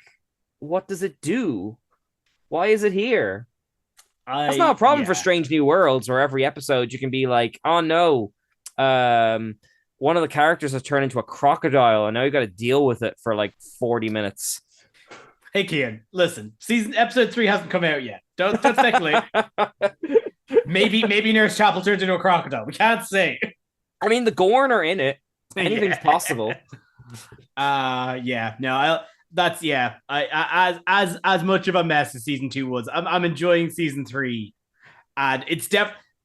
what does it do? Why is it here? That's not a problem for Strange New Worlds, where every episode you can be like, oh no, one of the characters has turned into a crocodile, and now you got to deal with it for like 40 minutes. Hey, Kian, listen, episode 3 hasn't come out yet. Don't speculate. maybe Nurse Chapel turns into a crocodile. We can't say. I mean, the Gorn are in it. Anything's possible. As much of a mess as season 2 was, I'm enjoying season 3, and it's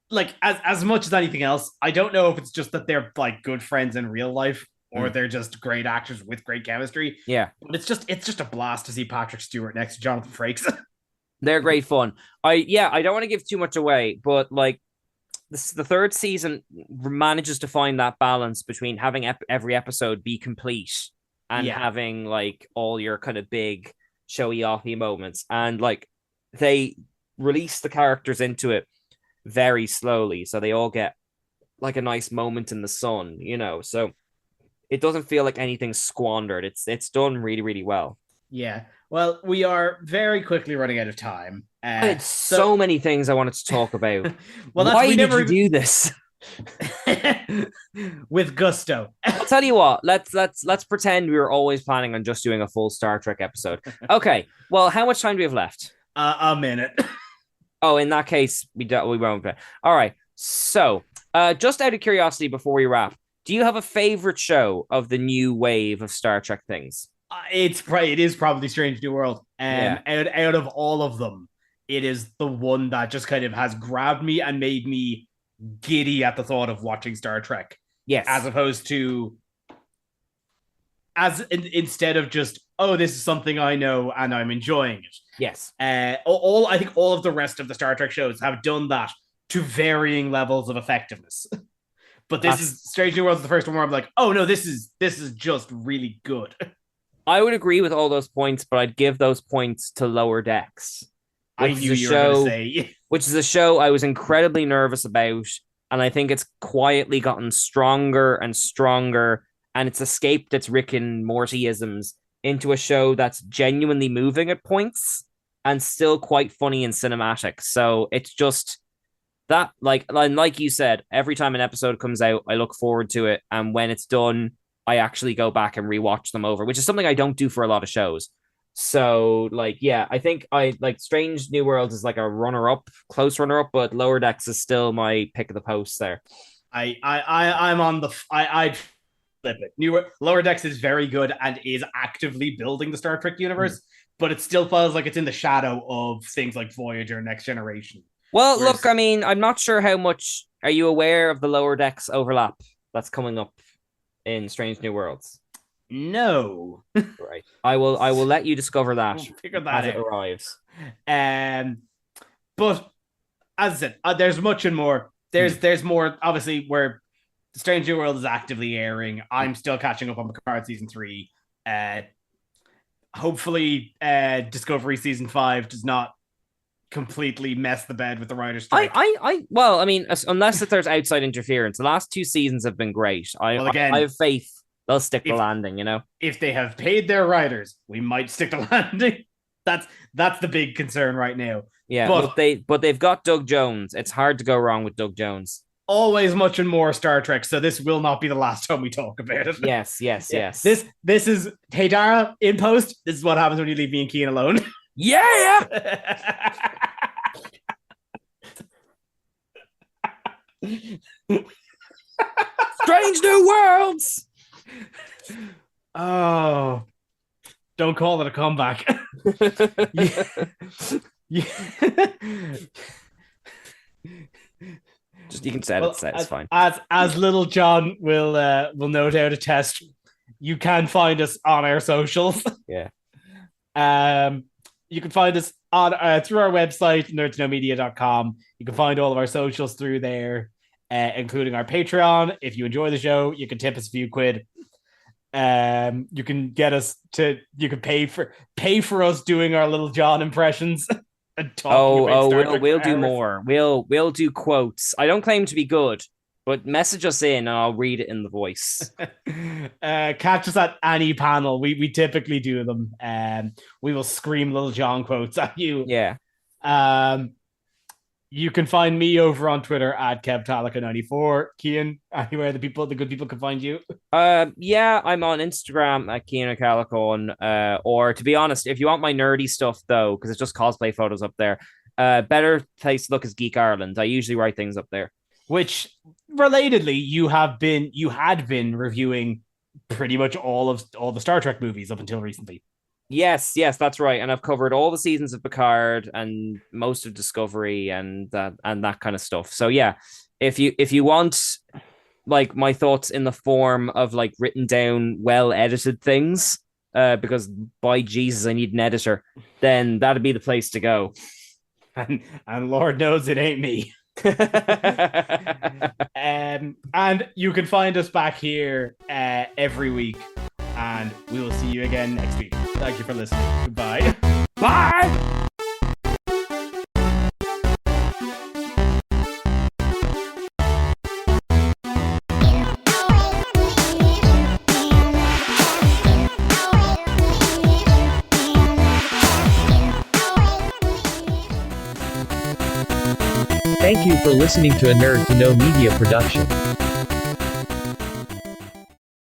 like as much as anything else. I don't know if it's just that they're like good friends in real life, or they're just great actors with great chemistry. Yeah, but it's just a blast to see Patrick Stewart next to Jonathan Frakes. They're great fun. I don't want to give too much away, but like the 3rd season manages to find that balance between having every episode be complete and having like all your kind of big showy offy moments, and like they release the characters into it very slowly, so they all get like a nice moment in the sun, you know, so it doesn't feel like anything's squandered. It's done really, really well. Yeah, well, we are very quickly running out of time. I had so many things I wanted to talk about. Well, why did you do this? With gusto. I'll tell you what, let's pretend we were always planning on just doing a full Star Trek episode. Okay, well, how much time do we have left? A minute. Oh, in that case, we won't. All right, so just out of curiosity before we wrap, do you have a favorite show of the new wave of Star Trek things? It is probably Strange New World. Out of all of them, it is the one that just kind of has grabbed me and made me giddy at the thought of watching Star Trek. Yes. As opposed to instead of just, oh, this is something I know and I'm enjoying it. Yes. I think all of the rest of the Star Trek shows have done that to varying levels of effectiveness. But Strange New World is the first one where I'm like, oh no, this is just really good. I would agree with all those points, but I'd give those points to Lower Decks. I knew you were going to say. Which is a show I was incredibly nervous about, and I think it's quietly gotten stronger and stronger, and it's escaped its Rick and Morty-isms into a show that's genuinely moving at points and still quite funny and cinematic. So it's just that, like you said, every time an episode comes out, I look forward to it, and when it's done, I actually go back and rewatch them over, which is something I don't do for a lot of shows. So, like, yeah, I think I like Strange New Worlds is like a close runner-up, but Lower Decks is still my pick of the post there. I'd flip it. Lower Decks is very good and is actively building the Star Trek universe, but it still feels like it's in the shadow of things like Voyager, Next Generation. Well, look, I mean, I'm not sure how much are you aware of the Lower Decks overlap that's coming up in Strange New Worlds? No. Right. I will let you discover that We'll figure that as it out. arrives. But as I said, there's much and more. There's more, obviously, where the Strange New World is actively airing. I'm still catching up on Picard season 3. Hopefully, Discovery season 5 does not completely mess the bed with the writer's strike. Well, I mean, unless if there's outside interference, the last 2 seasons have been great. I have faith they'll stick the landing. You know, if they have paid their writers, we might stick the landing. That's the big concern right now. Yeah, but they've got Doug Jones. It's hard to go wrong with Doug Jones. Always much and more Star Trek, so this will not be the last time we talk about it. Yes. This is, hey Dara, in post, this is what happens when you leave me and Keane alone. Yeah. Strange New Worlds. Oh, don't call it a comeback. Yeah. Just you can say it's fine. As Lil Jon will no doubt attest, you can find us on our socials. Yeah. You can find us on through our website, nerdtoknowmedia.com. You can find all of our socials through there, including our Patreon. If you enjoy the show, you can tip us a few quid. You can pay for us doing our Lil Jon impressions. We'll do more. We'll do quotes. I don't claim to be good, but message us in and I'll read it in the voice. Catch us at any panel. We typically do them. We will scream Lil Jon quotes at you. Yeah. You can find me over on Twitter at KevTalika94. Cian, anywhere the good people can find you. Yeah, I'm on Instagram at Cian O'Callaghan. Or to be honest, if you want my nerdy stuff though, because it's just cosplay photos up there, better place to look is Geek Ireland. I usually write things up there. Which, relatedly, you had been reviewing pretty much all the Star Trek movies up until recently. Yes, that's right. And I've covered all the seasons of Picard and most of Discovery and that kind of stuff. So yeah, if you want like my thoughts in the form of like written down, well edited things, because by Jesus, I need an editor, then that'd be the place to go. And Lord knows it ain't me. And you can find us back here every week, and we will see you again next week. Thank you for listening. Goodbye. Bye. Thank you for listening to a Nerd to Know Media production.